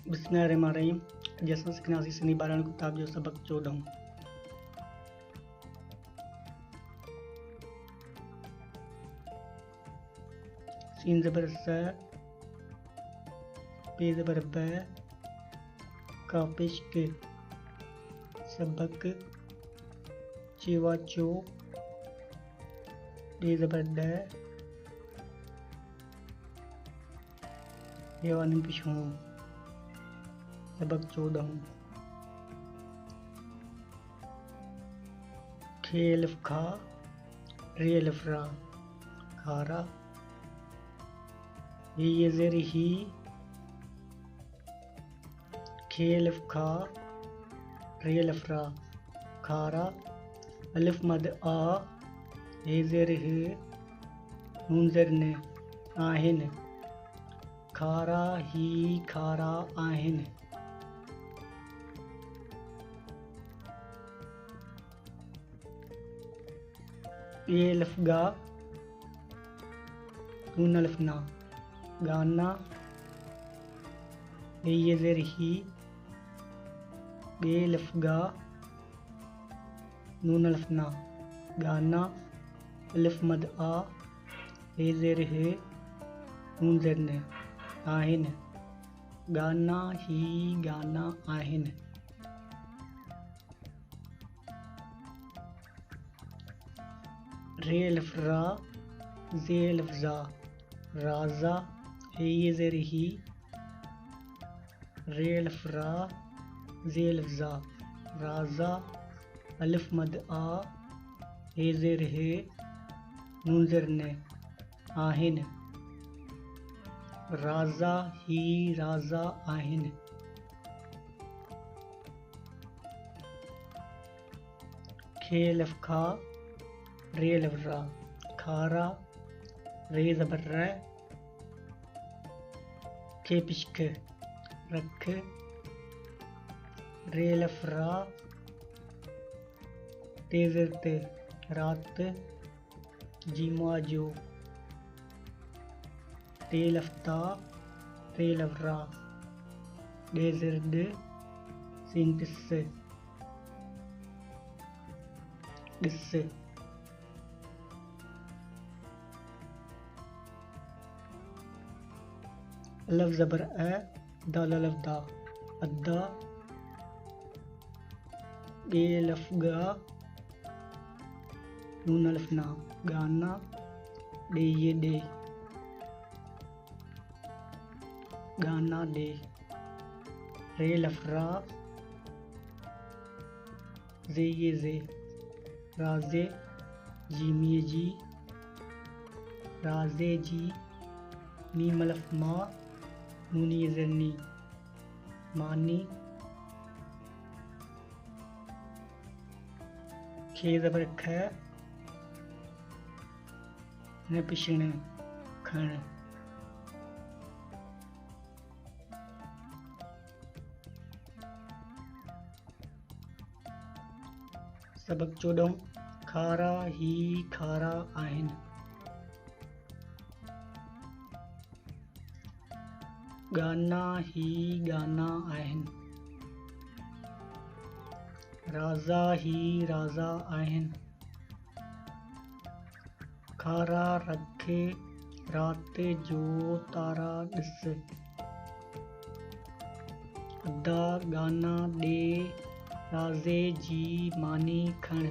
बिस्मिल्लाहिर्रहमानिर्रहीम। जैसा सिकनासी सनी 12 किताब जो सबक 14। सीन ज़बर स, पे ज़बर ब, काफ पेश के, सबक, चेवा चो, डे ज़बर ड, हेवानिम पिछों, सबक 14। खे अलिफ खा, रे अलिफ रा, खारा, ये ज़ेर ही, खे अलिफ खा, रे अलिफ रा, खारा, अलिफ मद आ, हे ज़ेर हे, नून ज़ेर ने, आहिन, खारा ही खारा आहिन। ये अलिफ गा, नून अलिफ ना, गाना, ये ज़ेर ही, बे अलिफ गा, नून अलिफ ना, गाना, अलिफ मद आ, हे ज़ेर हे, नून ज़ेर ने, आहिन, गाना ही गाना आहिन। रे अलिफ रा, ज़े अलिफ ज़ा, राज़ा, ये ज़ेर ही, रे अलिफ रा, ज़े अलिफ ज़ा, राज़ा, अलिफ मद आ, हे ज़ेर हे, नून ज़ेर ने, आहिन, राज़ा ही राज़ा आहिन। खे अलिफ खा, रे अलिफ रा, खारा, रे ज़बर रै, खे पिश्क, रख, रे अलिफ रा, ते ज़ेर ते, रात, जीमा जो, ते लफ्ता, ते लवरा, डे ज़ेर डे, सीन पिस्से, डिस्से। अलिफ ज़बर ए, दाल अलिफ दा, अद्दा, गे अलिफ गा, नून अलिफ ना, गाना, डे ये डे, गाना डे, रे अलिफ रा, जे ये जे, राजे, जीम ये जी, राजे जी, मीम अलिफ मा, नून ये ज़ेर नी, मानी, खे ज़बर ख, न पिछणे, खण। सबक 14। खारा ही खारा आहिन। गाना ही गाना आहिन। राजा ही राजा आहिन। खारा रखे रात जो तारा ॾिस। अदा गाना ॾे राज़े जी मानी खण।